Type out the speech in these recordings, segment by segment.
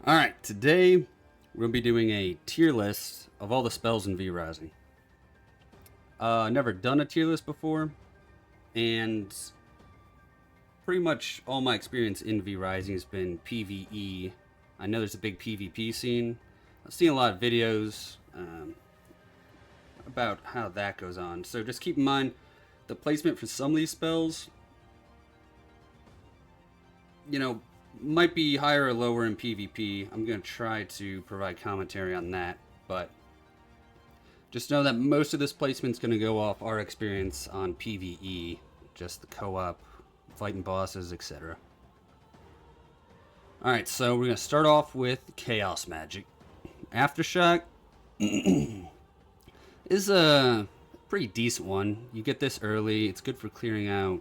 Alright, today we're going to be doing a tier list of all the spells in vrising. Never done a tier list before, and pretty much all my experience in vrising has been PvE. I know there's a big PvP scene. I've seen a lot of videos about how that goes on, so just keep in mind the placement for some of these spells, might be higher or lower in PvP. I'm going to try to provide commentary on that, but just know that most of this placement is going to go off our experience on PvE, just the co-op, fighting bosses, etc. Alright, so we're going to start off with Chaos Magic. Aftershock is a pretty decent one. You get this early. It's good for clearing out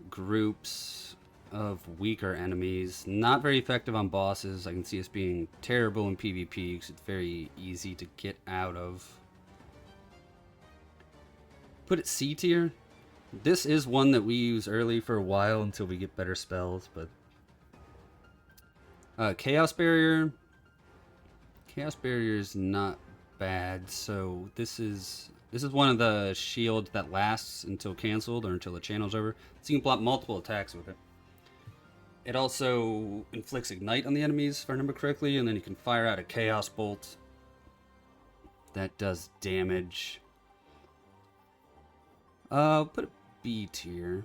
groups of weaker enemies. Not very effective on bosses. I can see this being terrible in PvP because it's very easy to get out of. Put it C tier. This is one that we use early for a while until we get better spells, but Chaos Barrier. Chaos Barrier is not bad, so this is one of the shields that lasts until canceled or until the channel's over. So you can block multiple attacks with it. It also inflicts Ignite on the enemies, if I remember correctly, and then you can fire out a Chaos Bolt that does damage. Put a B tier.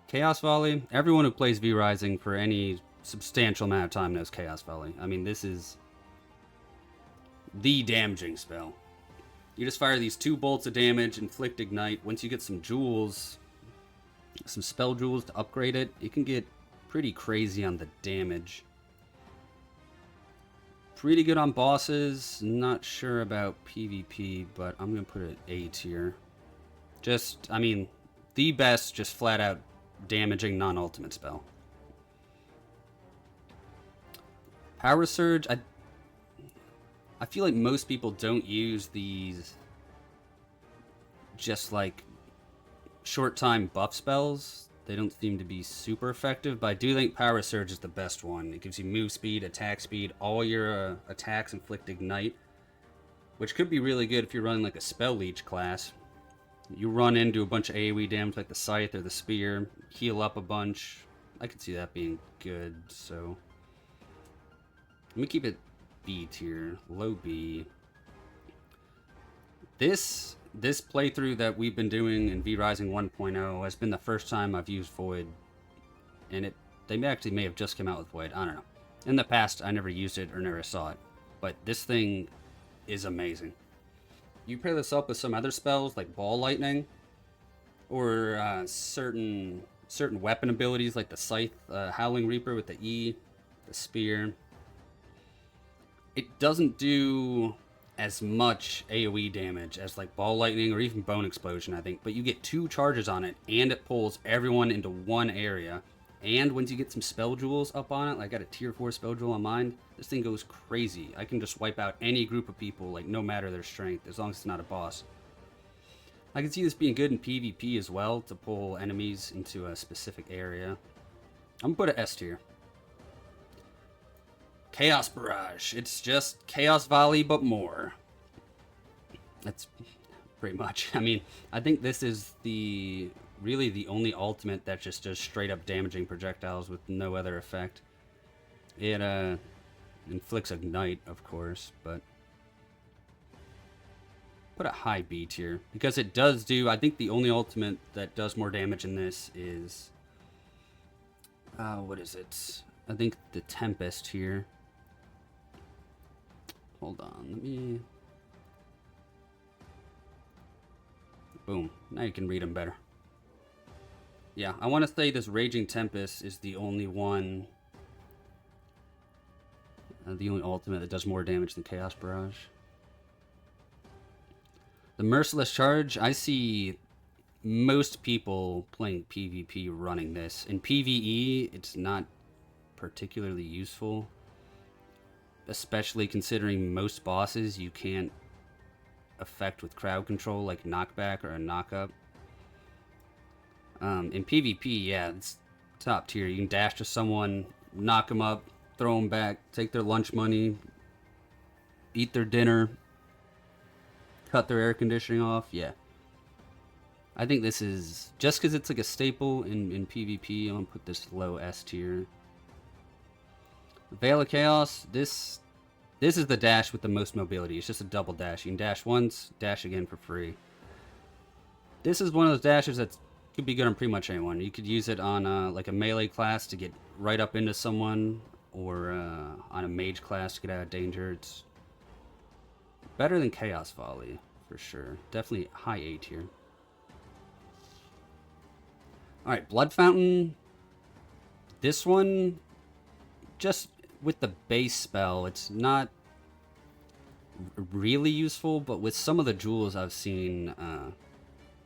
Chaos Volley. Everyone who plays vrising for any substantial amount of time knows Chaos Volley. I mean, this is the damaging spell. You just fire these 2 bolts of damage, inflict Ignite. Once you get some jewels, some spell jewels to upgrade it, it can get pretty crazy on the damage. Pretty good on bosses. Not sure about PvP, but I'm going to put it A tier. The best, just flat out damaging non-ultimate spell. Power Surge, I feel like most people don't use these just like short time buff spells. They don't seem to be super effective, but I do think Power Surge is the best one. It gives you move speed, attack speed, all your attacks inflict Ignite, which could be really good if you're running like a Spell Leech class. You run into a bunch of AoE damage like the Scythe or the Spear, heal up a bunch. I could see that being good, so let me keep it B tier, low B. This playthrough that we've been doing in vrising 1.0 has been the first time I've used Void, and they actually may have just come out with Void. I don't know. In the past, I never used it or never saw it, but this thing is amazing. You pair this up with some other spells like Ball Lightning, or certain weapon abilities like the Scythe, Howling Reaper with the E, the Spear. It doesn't do as much AoE damage as like Ball Lightning or even Bone Explosion, I think, but you get 2 charges on it, and it pulls everyone into one area. And once you get some spell jewels up on it, like I got a tier 4 spell jewel on mine, this thing goes crazy. I can just wipe out any group of people, like no matter their strength, as long as it's not a boss. I can see this being good in PvP as well, to pull enemies into a specific area. I'm gonna put it S tier. Chaos Barrage. It's just Chaos Volley, but more. That's pretty much. I mean, I think this is really the only ultimate that just does straight up damaging projectiles with no other effect. It inflicts Ignite, of course, but put a high B tier because it does do. I think the only ultimate that does more damage in this is what is it? I think the Tempest here. Hold on, let me... Boom. Now you can read them better. Yeah, I want to say this Raging Tempest is the only one... the only ultimate that does more damage than Chaos Barrage. The Merciless Charge, I see most people playing PvP running this. In PvE, it's not particularly useful. Especially considering most bosses you can't affect with crowd control, like knockback or a knockup. In PvP, yeah, it's top tier. You can dash to someone, knock them up, throw them back, take their lunch money, eat their dinner, cut their air conditioning off. Yeah. I think this is, just because it's like a staple in PvP, I'm going to put this low S tier. Veil of Chaos, this is the dash with the most mobility. It's just a double dash. You can dash once, dash again for free. This is one of those dashes that could be good on pretty much anyone. You could use it on like a melee class to get right up into someone, or on a mage class to get out of danger. It's better than Chaos Volley, for sure. Definitely high A tier. Alright, Blood Fountain. This one, just with the base spell, it's not really useful, but with some of the jewels I've seen,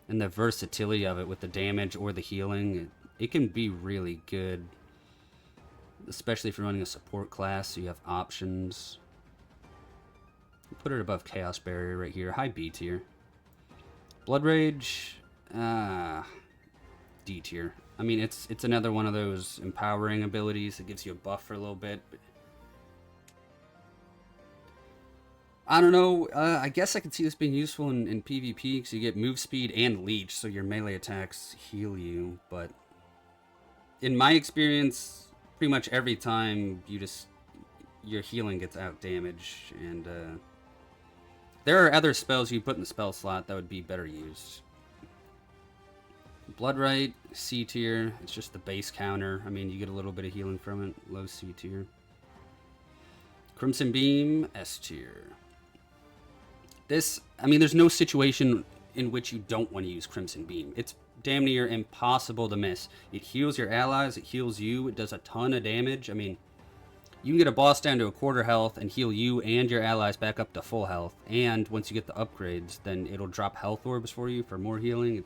and the versatility of it with the damage or the healing, it can be really good. Especially if you're running a support class, so you have options. Put it above Chaos Barrier right here. High B tier. Blood Rage, D tier. I mean, it's another one of those empowering abilities that gives you a buff for a little bit. But I don't know. I guess I could see this being useful in PvP because you get move speed and leech, so your melee attacks heal you. But in my experience, pretty much every time your healing gets out damage, and there are other spells you put in the spell slot that would be better used. Bloodright, C tier. It's just the base counter. I mean, you get a little bit of healing from it. Low C tier. Crimson Beam, S tier. This, I mean, there's no situation in which you don't want to use Crimson Beam. It's damn near impossible to miss. It heals your allies, it heals you, it does a ton of damage. I mean, you can get a boss down to a quarter health and heal you and your allies back up to full health. And once you get the upgrades, then it'll drop health orbs for you for more healing.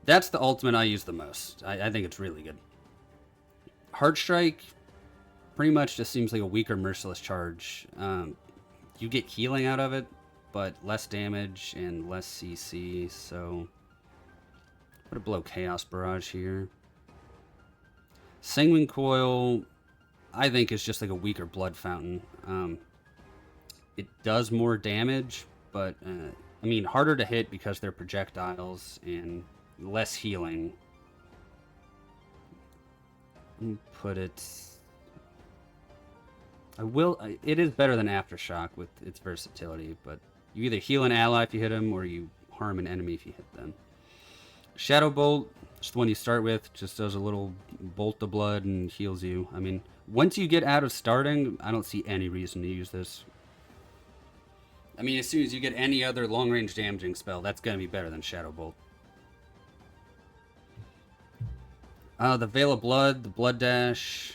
That's the ultimate I use the most. I think it's really good. Heart Strike pretty much just seems like a weaker Merciless Charge. You get healing out of it, but less damage and less CC, so put it below Chaos Barrage here. Sanguine Coil, I think, is just like a weaker Blood Fountain. It does more damage, but I mean, harder to hit because they're projectiles, and less healing. Put it... it is better than Aftershock with its versatility, but you either heal an ally if you hit them, or you harm an enemy if you hit them. Shadow Bolt, just the one you start with, just does a little bolt of blood and heals you. I mean, once you get out of starting, I don't see any reason to use this. I mean, as soon as you get any other long-range damaging spell, that's going to be better than Shadow Bolt. The Veil of Blood, the Blood Dash,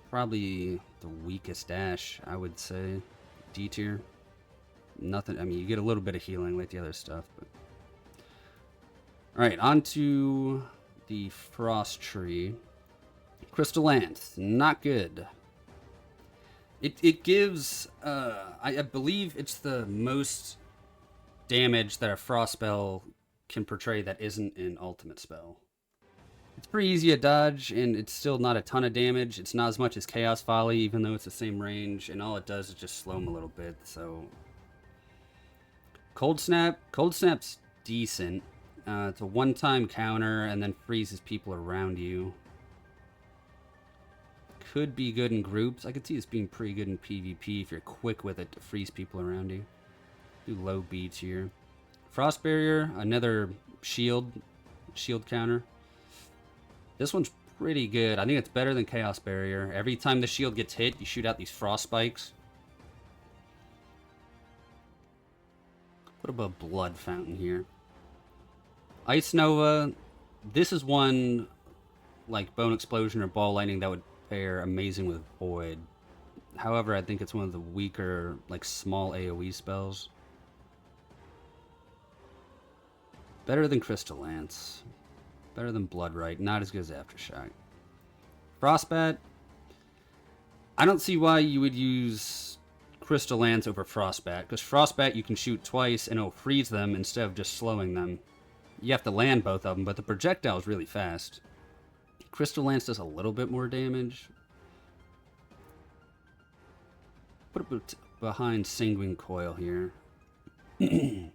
probably the weakest dash, I would say. D tier. Nothing, I mean, you get a little bit of healing like the other stuff. But... Alright, on to the Frost Tree. Crystal Lance, not good. It gives, I believe it's the most damage that a Frost spell can portray that isn't an ultimate spell. It's pretty easy to dodge, and it's still not a ton of damage. It's not as much as Chaos Volley, even though it's the same range, and all it does is just slow them a little bit, so... Cold Snap's decent. It's a one-time counter, and then freezes people around you. Could be good in groups. I could see this being pretty good in PvP if you're quick with it to freeze people around you. Do low B tier. Frost Barrier, another shield counter. This one's pretty good. I think it's better than Chaos Barrier. Every time the shield gets hit, you shoot out these frost spikes. Put above Blood Fountain here. Ice Nova. This is one like Bone Explosion or Ball Lightning that would pair amazing with Void. However, I think it's one of the weaker, like, small AoE spells. Better than Crystal Lance. Better than Bloodright. Not as good as Aftershock. Frostbat. I don't see why you would use Crystal Lance over Frostbat, because Frostbat you can shoot twice and it'll freeze them instead of just slowing them. You have to land both of them, but the projectile is really fast. Crystal Lance does a little bit more damage. Put it behind Sanguine Coil here. We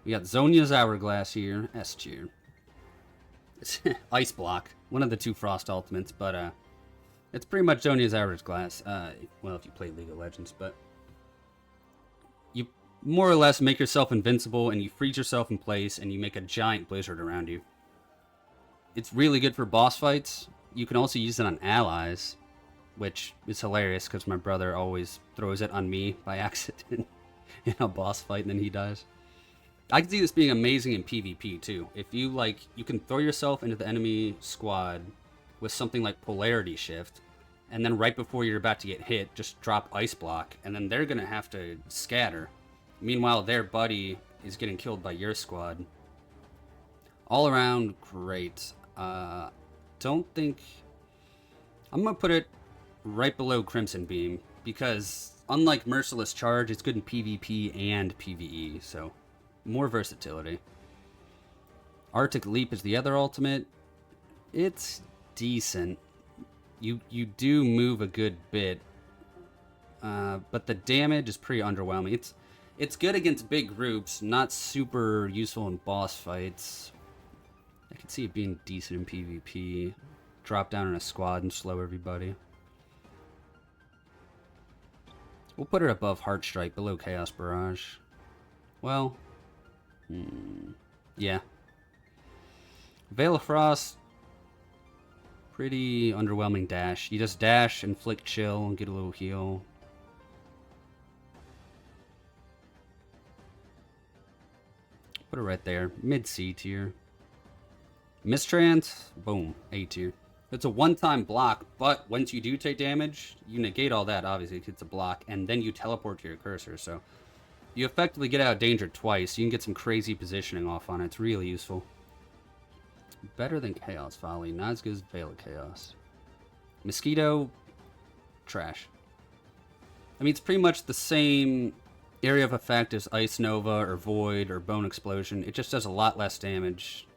got Zonia's Hourglass here, S tier. It's Ice Block, one of the two Frost ultimates, but it's pretty much Zonia's Hourglass. Well, if you play League of Legends, but you more or less make yourself invincible, and you freeze yourself in place, and you make a giant blizzard around you. It's really good for boss fights. You can also use it on allies, which is hilarious because my brother always throws it on me by accident in a boss fight and then he dies. I can see this being amazing in PvP too. If you you can throw yourself into the enemy squad with something like Polarity Shift, and then right before you're about to get hit, just drop Ice Block, and then they're gonna have to scatter. Meanwhile, their buddy is getting killed by your squad. All around, great. Don't think... I'm gonna put it right below Crimson Beam, because unlike Merciless Charge, it's good in PvP and PvE, so more versatility. Arctic Leap is the other ultimate. It's decent. You do move a good bit, but the damage is pretty underwhelming. It's good against big groups, not super useful in boss fights. I can see it being decent in PvP. Drop down in a squad and slow everybody. We'll put it above Heartstrike, below Chaos Barrage. Well, yeah. Veil of Frost, pretty underwhelming dash. You just dash, inflict chill, and get a little heal. Put it right there, mid C tier. Mistrant, boom, A tier. It's a one-time block, but once you do take damage, you negate all that, obviously, it's a block, and then you teleport to your cursor, so you effectively get out of danger twice. You can get some crazy positioning off on it. It's really useful. Better than Chaos Volley, not as good as Veil of Chaos. Mosquito, trash. I mean, it's pretty much the same area of effect as Ice Nova or Void or Bone Explosion. It just does a lot less damage.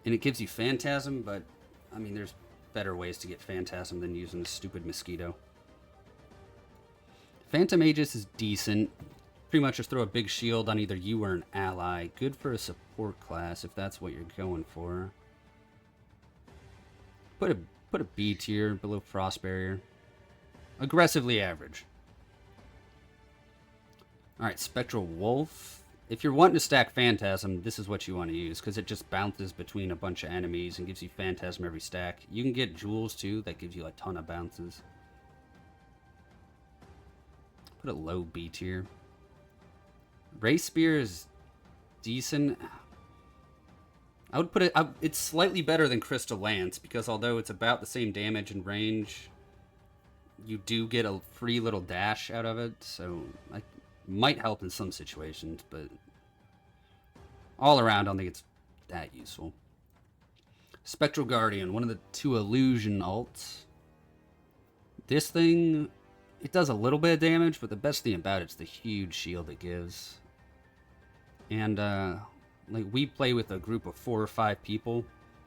And it gives you Phantasm, but, I mean, there's better ways to get Phantasm than using the stupid Mosquito. Phantom Aegis is decent. Pretty much just throw a big shield on either you or an ally. Good for a support class, if that's what you're going for. Put a B tier below Frost Barrier. Aggressively average. Alright, Spectral Wolf. If you're wanting to stack Phantasm, this is what you want to use, because it just bounces between a bunch of enemies and gives you Phantasm every stack. You can get Jewels, too, that gives you a ton of bounces. Put a low B tier. Ray Spear is decent. I would put it... it's slightly better than Crystal Lance, because although it's about the same damage and range, you do get a free little dash out of it, so... might help in some situations, but all around, I don't think it's that useful. Spectral Guardian, one of the two illusion alts. This thing, it does a little bit of damage, but the best thing about it's the huge shield it gives. And, like, we play with a group of 4 or 5 people,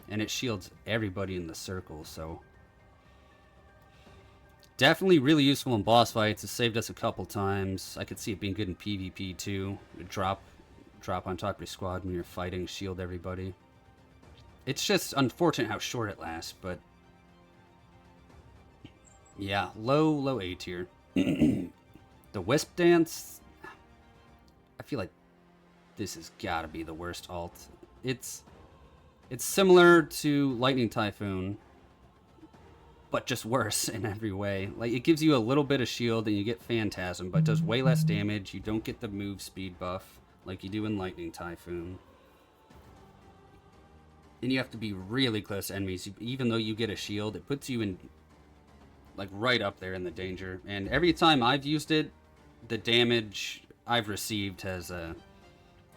and it shields everybody in the circle, so... definitely really useful in boss fights. It saved us a couple times. I could see it being good in PvP too. Drop on top of your squad when you're fighting, shield everybody. It's just unfortunate how short it lasts, but yeah, low A tier. The Wisp Dance, I feel like this has got to be the worst alt. It's similar to Lightning Typhoon, but just worse in every way. Like, it gives you a little bit of shield and you get Phantasm, but it does way less damage. You don't get the move speed buff like you do in Lightning Typhoon. And you have to be really close to enemies. Even though you get a shield, it puts you in, like, right up there in the danger. And every time I've used it, the damage I've received has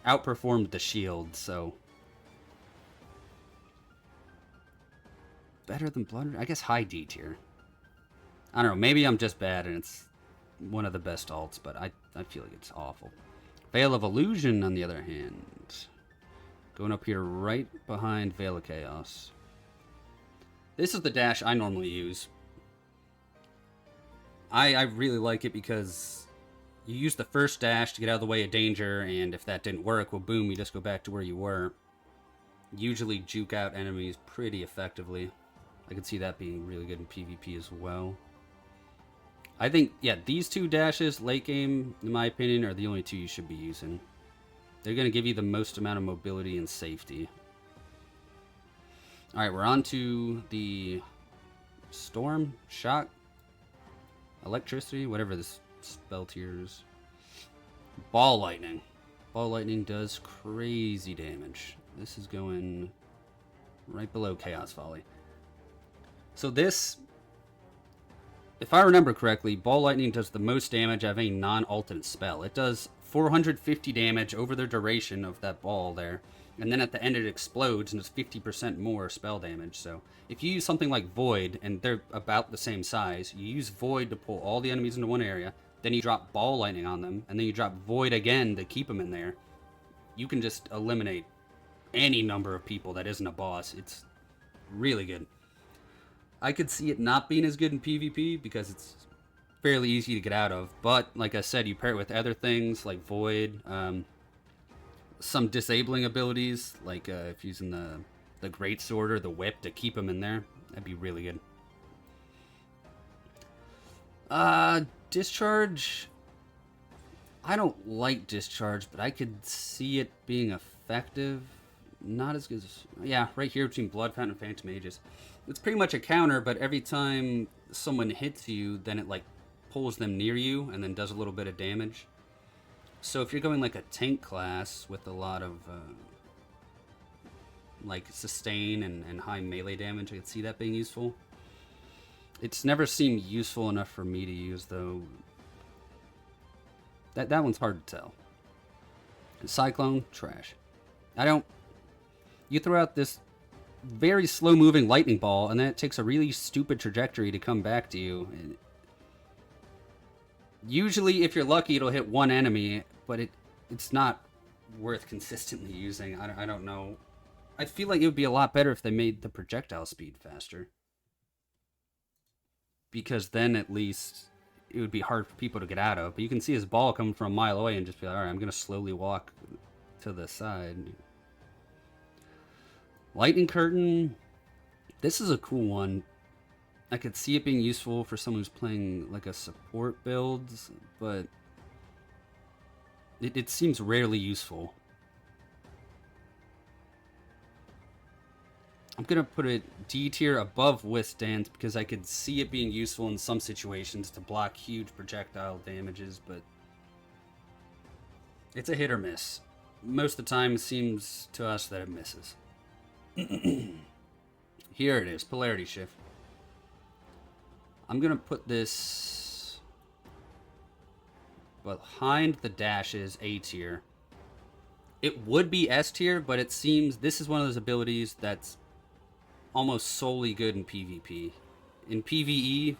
outperformed the shield, so... better than Blood? I guess high D tier. I don't know, maybe I'm just bad and it's one of the best alts, but I feel like it's awful. Veil of Illusion, on the other hand. Going up here right behind Veil of Chaos. This is the dash I normally use. I really like it because you use the first dash to get out of the way of danger, and if that didn't work, well, boom, you just go back to where you were. Usually juke out enemies pretty effectively. I could see that being really good in PvP as well. I think, yeah, these two dashes, late game, in my opinion, are the only two you should be using. They're going to give you the most amount of mobility and safety. Alright, we're on to the Storm, Shock, Electricity, whatever this spell tier is. Ball Lightning. Ball Lightning does crazy damage. This is going right below Chaos Volley. So this, if I remember correctly, Ball Lightning does the most damage out of any non-ultimate spell. It does 450 damage over the duration of that ball there. And then at the end it explodes and does 50% more spell damage. So if you use something like Void, and they're about the same size, you use Void to pull all the enemies into one area, then you drop Ball Lightning on them, and then you drop Void again to keep them in there. You can just eliminate any number of people that isn't a boss. It's really good. I could see it not being as good in PvP because it's fairly easy to get out of. But like I said, you pair it with other things like Void, some disabling abilities, like if using the Great Sword or the Whip to keep them in there. That'd be really good. Discharge. I don't like Discharge, but I could see it being effective. Not as good as... Yeah, right here between Blood Fountain and Phantom Mages. It's pretty much a counter, but every time someone hits you, then it, like, pulls them near you and then does a little bit of damage. So if you're going, like, a tank class with a lot of, like, sustain and high melee damage, I could see that being useful. It's never seemed useful enough for me to use, though. That one's hard to tell. Cyclone, trash. You throw out this very slow-moving lightning ball, and then it takes a really stupid trajectory to come back to you. And usually, if you're lucky, it'll hit one enemy, but it's not worth consistently using. I don't know. I feel like it would be a lot better if they made the projectile speed faster. Because then, at least, it would be hard for people to get out of. But you can see his ball coming from a mile away and just be like, alright, I'm going to slowly walk to the side. Lightning Curtain. This is a cool one. I could see it being useful for someone who's playing like a support build, but it seems rarely useful. I'm going to put it D tier above Withstand because I could see it being useful in some situations to block huge projectile damages, but it's a hit or miss. Most of the time it seems to us that it misses. Here it is, Polarity Shift. I'm going to put this behind the dashes, A tier. It would be S tier, but it seems this is one of those abilities that's almost solely good in PvP. In PvE,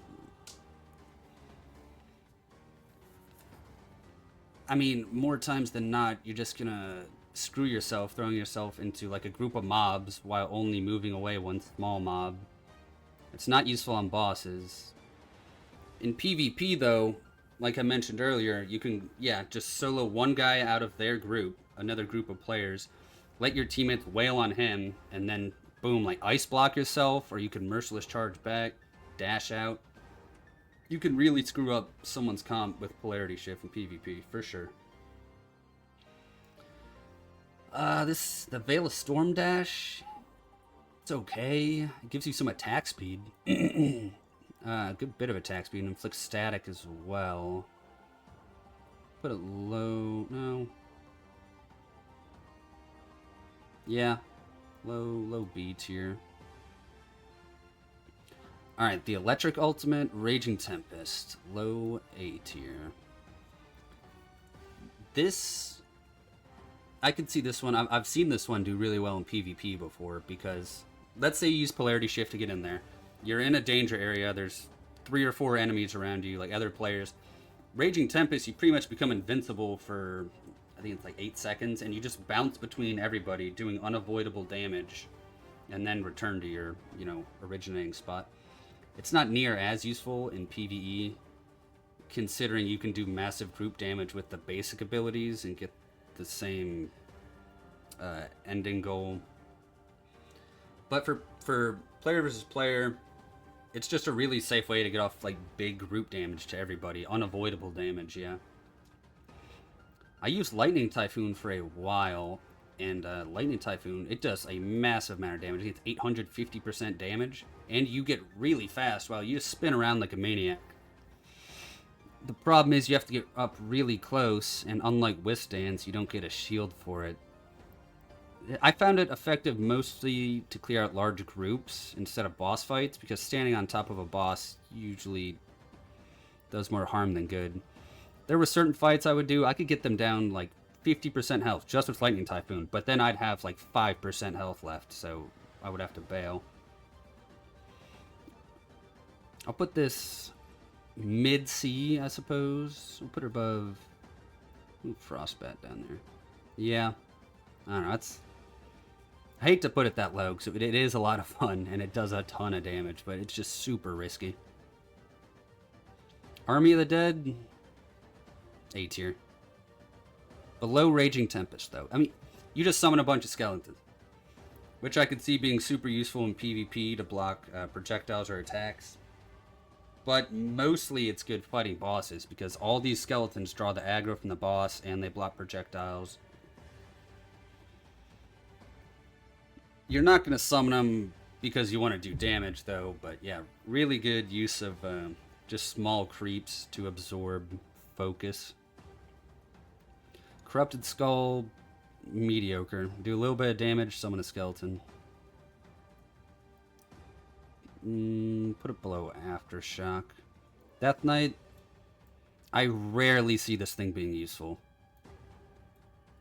I mean, more times than not, you're just gonna screw yourself, throwing yourself into like a group of mobs while only moving away one small mob. It's not useful on bosses. In PvP though, like I mentioned earlier, you can, just solo one guy out of their group, another group of players, let your teammates wail on him, and then boom, like ice block yourself, or you can merciless charge back, dash out. You can really screw up someone's comp with Polarity Shift in PvP, for sure. The Veil of Storm Dash, it's okay. It gives you some attack speed. A good bit of attack speed, and inflicts static as well. Put it low, no. Yeah, low B tier. Alright, the Electric Ultimate, Raging Tempest, low A tier. This, I could see this one, I've seen this one do really well in PvP before, because let's say you use Polarity Shift to get in there. You're in a danger area, there's 3 or 4 enemies around you, like other players. Raging Tempest, you pretty much become invincible for, I think it's like 8 seconds, and you just bounce between everybody, doing unavoidable damage. and then return to your, originating spot. It's not near as useful in PvE, considering you can do massive group damage with the basic abilities and get the same ending goal. But for player versus player, it's just a really safe way to get off like big group damage to everybody, unavoidable damage. Yeah. I used Lightning Typhoon for a while, and Lightning Typhoon, it does a massive amount of damage. It's 850% damage, and you get really fast while you just spin around like a maniac. The problem is you have to get up really close, and unlike Withstands, you don't get a shield for it. I found it effective mostly to clear out large groups instead of boss fights, because standing on top of a boss usually does more harm than good. There were certain fights I would do, I could get them down like 50% health just with Lightning Typhoon, but then I'd have like 5% health left, so I would have to bail. I'll put this mid-C, I suppose. We'll put her above... Ooh, Frostbat down there. Yeah. I don't know, that's... I hate to put it that low, because it is a lot of fun, and it does a ton of damage, but it's just super risky. Army of the Dead... A tier. Below Raging Tempest, though. I mean, you just summon a bunch of skeletons, which I could see being super useful in PvP to block projectiles or attacks. But mostly it's good fighting bosses, because all these skeletons draw the aggro from the boss, and they block projectiles. You're not going to summon them because you want to do damage, though, but yeah, really good use of just small creeps to absorb focus. Corrupted Skull, mediocre. Do a little bit of damage, summon a skeleton. Put it below Aftershock. Death Knight, I rarely see this thing being useful.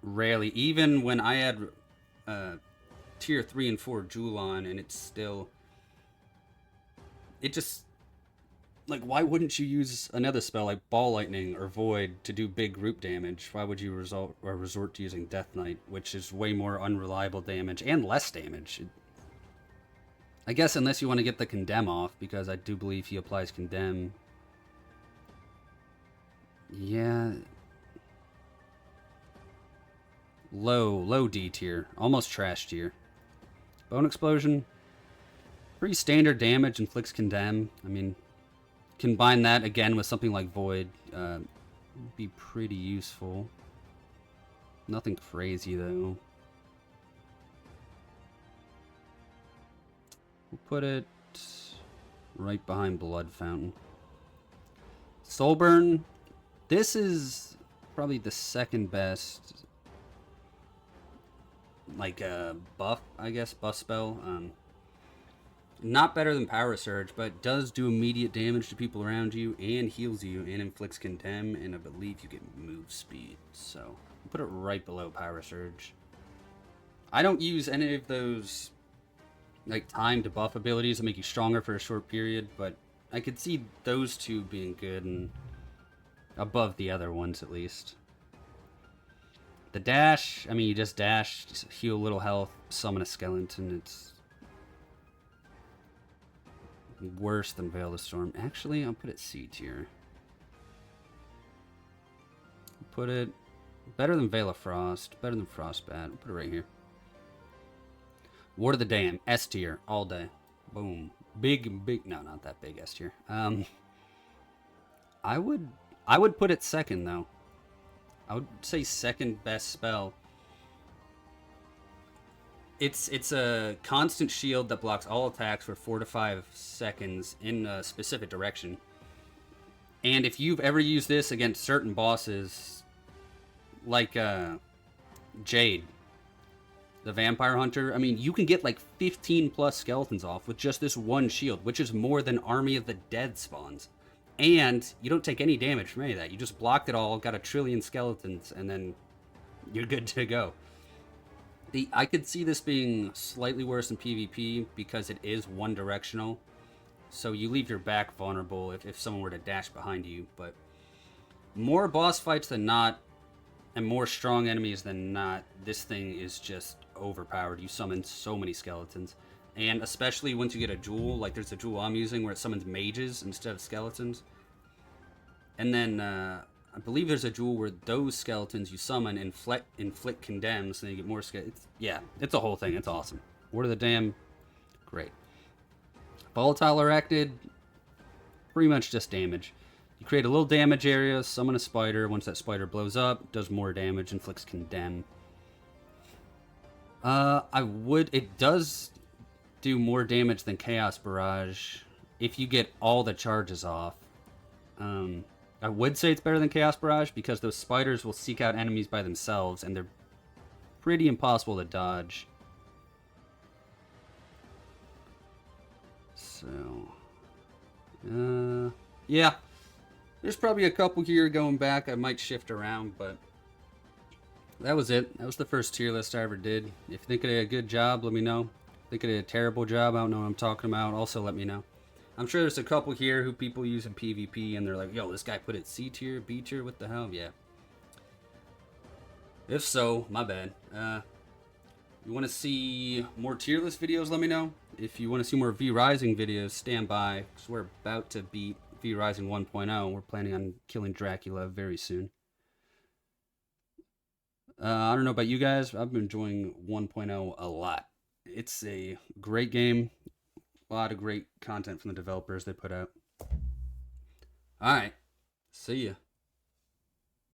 Rarely. Even when I had tier 3 and 4 Jewel on, and it's still... It just... Like, why wouldn't you use another spell like Ball Lightning or Void to do big group damage? Why would you resort to using Death Knight, which is way more unreliable damage and less damage? I guess unless you want to get the Condemn off, because I do believe he applies Condemn. Yeah. Low D tier. Almost trash tier. Bone Explosion. Pretty standard damage, inflicts Condemn. I mean... Combine that again with something like Void, would be pretty useful. Nothing crazy though. We'll put it right behind Blood Fountain. Soulburn, this is probably the second best, like buff, I guess, buff spell. Not better than Power Surge, but does do immediate damage to people around you and heals you and inflicts Condemn, and I believe you get move speed. So, I'll put it right below Power Surge. I don't use any of those like timed buff abilities that make you stronger for a short period, but I could see those two being good and above the other ones at least. The dash, I mean, you just dash, just heal a little health, summon a skeleton. It's worse than Veil of the Storm. Actually, I'll put it C tier. Put it better than Veil of Frost, better than Frostbat. I'll put it right here. Ward of the Dam, S tier, all day. Boom. Big, no, not that big S tier. I would put it second, though. I would say second best spell. It's a constant shield that blocks all attacks for 4 to 5 seconds in a specific direction. And if you've ever used this against certain bosses, like Jade, the Vampire Hunter, I mean, you can get like 15 plus skeletons off with just this one shield, which is more than Army of the Dead spawns. And you don't take any damage from any of that. You just blocked it all, got a trillion skeletons, and then you're good to go. I could see this being slightly worse in PvP because it is one-directional. So you leave your back vulnerable if someone were to dash behind you. But more boss fights than not, and more strong enemies than not, this thing is just overpowered. You summon so many skeletons. And especially once you get a jewel, like there's a jewel I'm using where it summons mages instead of skeletons. And then I believe there's a jewel where those skeletons you summon inflict condemn, so you get more skeletons. Yeah, it's a whole thing. It's awesome. Word of the Dam, great. Volatile Arachnid, pretty much just damage. You create a little damage area, summon a spider. Once that spider blows up, does more damage, inflicts condemn. It does do more damage than Chaos Barrage if you get all the charges off. I would say it's better than Chaos Barrage because those spiders will seek out enemies by themselves and they're pretty impossible to dodge. So, yeah. There's probably a couple here going back. I might shift around, but that was it. That was the first tier list I ever did. If you think I did a good job, let me know. If you think I did a terrible job, I don't know what I'm talking about. Also, let me know. I'm sure there's a couple here who people use in PvP, and they're like, yo, this guy put it C tier, B tier, what the hell? Yeah. If so, my bad. You want to see more tier list videos, let me know. If you want to see more vrising videos, stand by, because we're about to beat vrising 1.0. We're planning on killing Dracula very soon. I don't know about you guys, I've been enjoying 1.0 a lot. It's a great game. A lot of great content from the developers they put out. Alright, see ya.